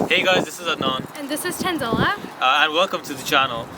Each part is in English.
Hey guys, this is Adnan And this is Tanzila. and welcome to the channel.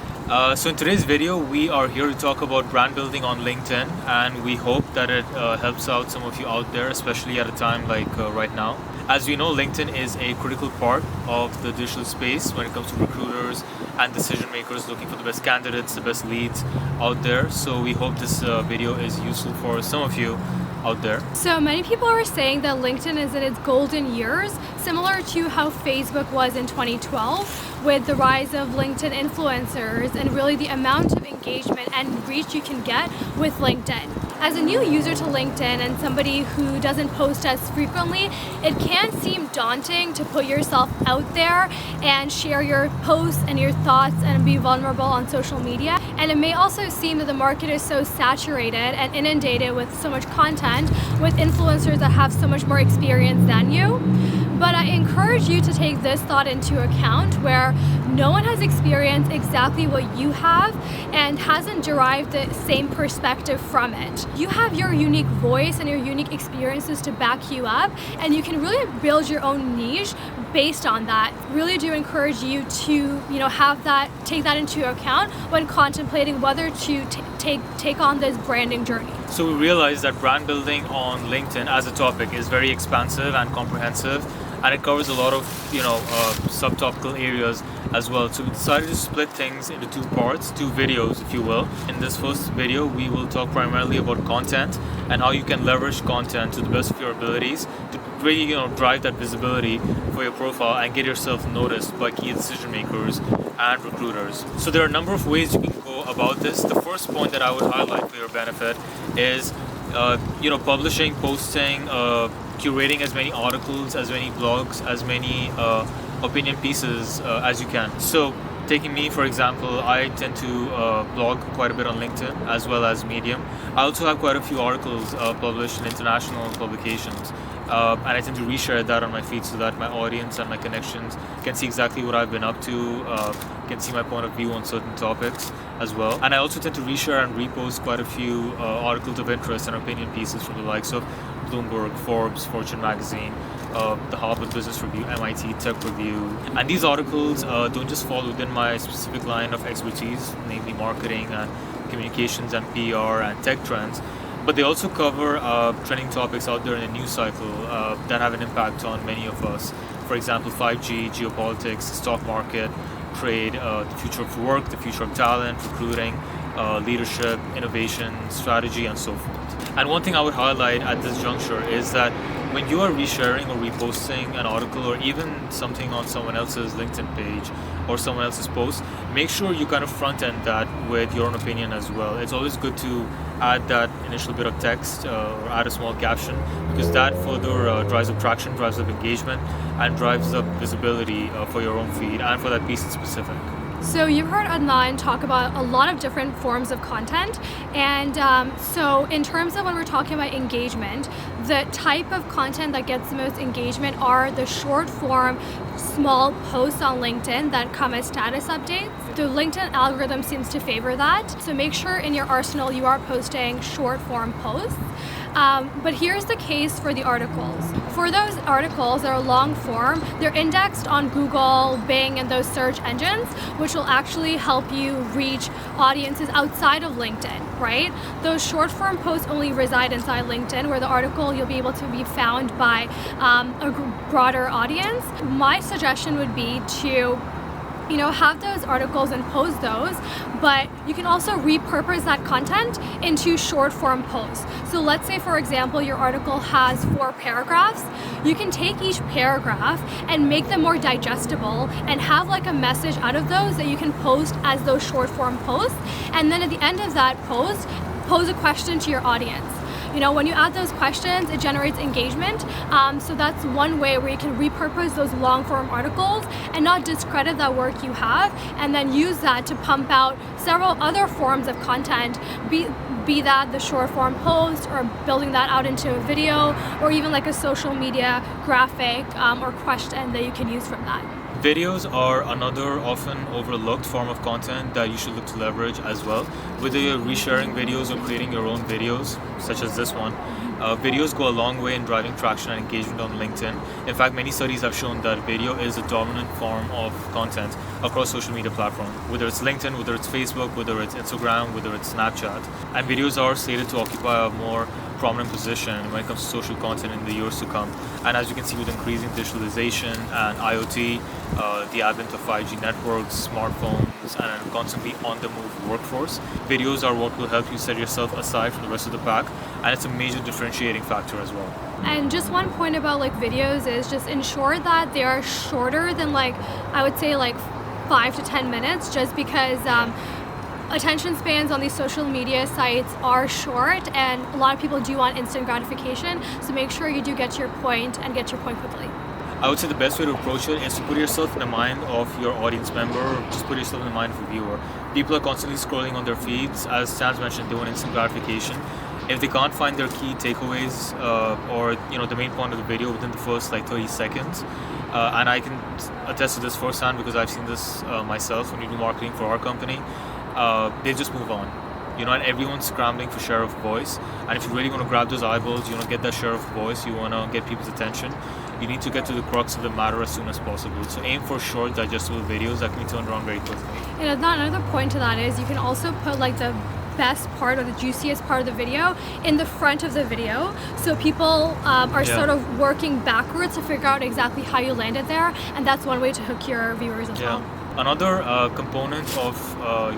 So in today's video, we are here to talk about brand building on LinkedIn, and we hope that it helps out some of you out there, especially at a time like right now. As we know, LinkedIn is a critical part of the digital space when it comes to recruiters and decision makers looking for the best candidates, the best leads out there. So we hope this video is useful for some of you out there. So many people are saying that LinkedIn is in its golden years, similar to how Facebook was in 2012, with the rise of LinkedIn influencers and really the amount of engagement and reach you can get with LinkedIn. As a new user to LinkedIn and somebody who doesn't post as frequently, it can seem daunting to put yourself out there and share your posts and your thoughts and be vulnerable on social media. And it may also seem that the market is so saturated and inundated with so much content with influencers that have so much more experience than you. But I encourage you to take this thought into account, where no one has experienced exactly what you have and hasn't derived the same perspective from it. You have your unique voice and your unique experiences to back you up, and you can really build your own niche based on that. Really do encourage you to, have that, take that into account when contemplating whether to take on this branding journey. So we realized that brand building on LinkedIn as a topic is very expansive and comprehensive, and it covers a lot of subtopical areas as well. So we decided to split things into two parts, two videos if you will. In this first video, we will talk primarily about content and how you can leverage content to the best of your abilities to really drive that visibility for your profile and get yourself noticed by key decision makers and recruiters. So there are a number of ways you can go about this. The first point that I would highlight for your benefit is publishing, posting, curating as many articles, as many blogs, as many opinion pieces as you can. So taking me for example, I tend to blog quite a bit on LinkedIn as well as Medium. I also have quite a few articles published in international publications, and I tend to reshare that on my feed so that my audience and my connections can see exactly what I've been up to, can see my point of view on certain topics as well. And I also tend to reshare and repost quite a few articles of interest and opinion pieces from the likes of Bloomberg, Forbes, Fortune magazine, the Harvard Business Review, MIT Tech Review. And these articles don't just fall within my specific line of expertise, namely marketing and communications and PR and tech trends, but they also cover trending topics out there in the news cycle that have an impact on many of us. For example, 5G, geopolitics, stock market, trade, the future of work, the future of talent, recruiting, leadership, innovation, strategy, and so forth. And one thing I would highlight at this juncture is that when you are resharing or reposting an article or even something on someone else's LinkedIn page or someone else's post, make sure you kind of front end that with your own opinion as well. It's always good to add that initial bit of text or add a small caption, because that further drives up traction, drives up engagement, and drives up visibility for your own feed and for that piece in specific. So you've heard Adnan talk about a lot of different forms of content, and so in terms of when we're talking about engagement, the type of content that gets the most engagement are the short form, small posts on LinkedIn that come as status updates. The LinkedIn algorithm seems to favor that, so make sure in your arsenal you are posting short form posts. But here's the case for the articles. For those articles that are long form, they're indexed on Google, Bing, and those search engines, which will actually help you reach audiences outside of LinkedIn, right? Those short form posts only reside inside LinkedIn, where the article you'll be able to be found by a broader audience. My suggestion would be to have those articles and post those, but you can also repurpose that content into short form posts. So let's say, for example, your article has 4 paragraphs. You can take each paragraph and make them more digestible and have like a message out of those that you can post as those short form posts. And then at the end of that post, pose a question to your audience. When you add those questions, it generates engagement. So that's one way where you can repurpose those long form articles and not discredit that work you have, and then use that to pump out several other forms of content, be that the short form post or building that out into a video, or even like a social media graphic or question that you can use from that. Videos are another often overlooked form of content that you should look to leverage as well. Whether you're resharing videos or creating your own videos, such as this one, Videos go a long way in driving traction and engagement on LinkedIn. In fact, many studies have shown that video is a dominant form of content across social media platforms, whether it's LinkedIn, whether it's Facebook, whether it's Instagram, whether it's Snapchat. And videos are slated to occupy a more prominent position when it comes to social content in the years to come. And as you can see, with increasing digitalization and IoT, the advent of 5G networks, smartphones, and a constantly on-the-move workforce, videos are what will help you set yourself aside from the rest of the pack, and it's a major differentiating factor as well. And just one point about like videos is just ensure that they are shorter than I would say 5 to 10 minutes, just because attention spans on these social media sites are short and a lot of people do want instant gratification, so make sure you do get to your point and get to your point quickly. I would say the best way to approach it is to put yourself in the mind of your audience member, or just put yourself in the mind of a viewer. People are constantly scrolling on their feeds. As Sam's mentioned, they want instant gratification. If they can't find their key takeaways or the main point of the video within the first 30 seconds, and I can attest to this firsthand because I've seen this myself when we do marketing for our company, they just move on. And everyone's scrambling for share of voice, and if you really want to grab those eyeballs, you want to get that share of voice, you want to get people's attention, you need to get to the crux of the matter as soon as possible. So aim for short, digestible videos that can be turned around very quickly. And another point to that is you can also put the best part or the juiciest part of the video in the front of the video, so people are sort of working backwards to figure out exactly how you landed there, and that's one way to hook your viewers as well. Another component of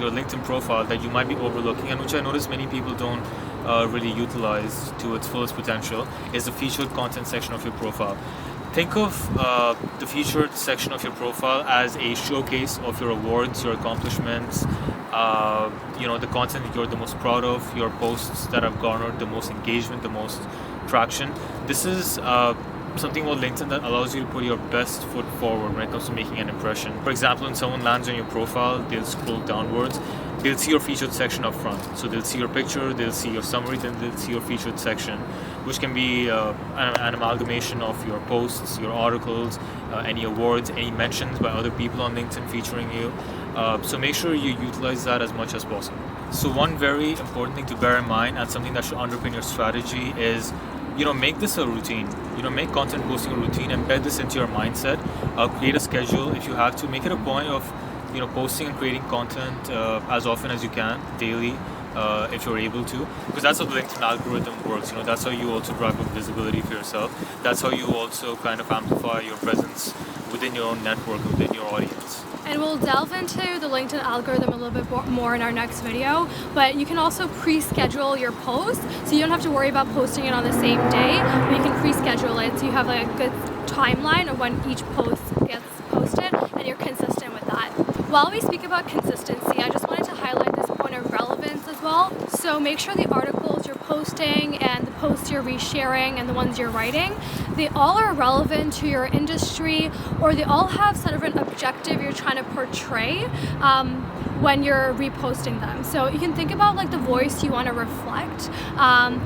your LinkedIn profile that you might be overlooking, and which I notice many people don't really utilize to its fullest potential, is the featured content section of your profile. Think of the featured section of your profile as a showcase of your awards, your accomplishments, the content that you're the most proud of, your posts that have garnered the most engagement, the most traction. This is something about LinkedIn that allows you to put your best foot forward when it comes to making an impression. For example, when someone lands on your profile, they'll scroll downwards, they'll see your featured section up front. So they'll see your picture, they'll see your summary, then they'll see your featured section, which can be an amalgamation of your posts, your articles, any awards, any mentions by other people on LinkedIn featuring you. So make sure you utilize that as much as possible. So one very important thing to bear in mind, and something that should underpin your strategy, is make this a routine. Make content posting a routine, embed this into your mindset. Create a schedule if you have to. Make it a point of posting and creating content as often as you can, daily, if you're able to, because that's how the LinkedIn algorithm works. That's how you also drive up visibility for yourself. That's how you also kind of amplify your presence within your own network, within your audience. And we'll delve into the LinkedIn algorithm a little bit more in our next video, but you can also pre-schedule your posts, so you don't have to worry about posting it on the same day, but you can pre-schedule it so you have a good timeline of when each post gets posted and you're consistent with that. While we speak about consistency, I just wanted to highlight this point of relevance as well. So make sure the articles you're posting and the posts you're resharing and the ones you're writing, they all are relevant to your industry, or they all have sort of an objective you're trying to portray when you're reposting them. So you can think about the voice you want to reflect.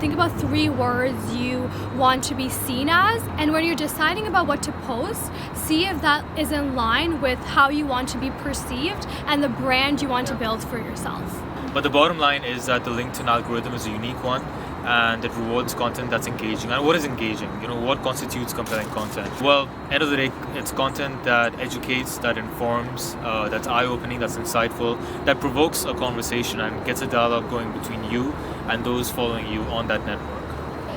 Think about 3 words you want to be seen as, and when you're deciding about what to post, see if that is in line with how you want to be perceived and the brand you want to build for yourself. But the bottom line is that the LinkedIn algorithm is a unique one, and it rewards content that's engaging. And what is engaging? What constitutes compelling content? Well, end of the day, it's content that educates, that informs, that's eye-opening, that's insightful, that provokes a conversation and gets a dialogue going between you and those following you on that network.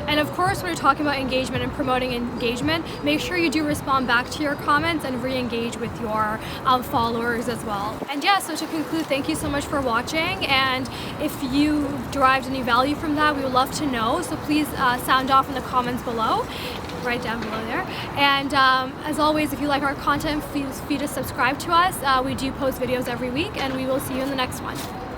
And of course, when you're talking about engagement and promoting engagement, make sure you do respond back to your comments and re-engage with your followers as well. And so to conclude, thank you so much for watching. And if you derived any value from that, we would love to know. So please sound off in the comments below, right down below there. And as always, if you like our content, feel free to subscribe to us. We do post videos every week, and we will see you in the next one.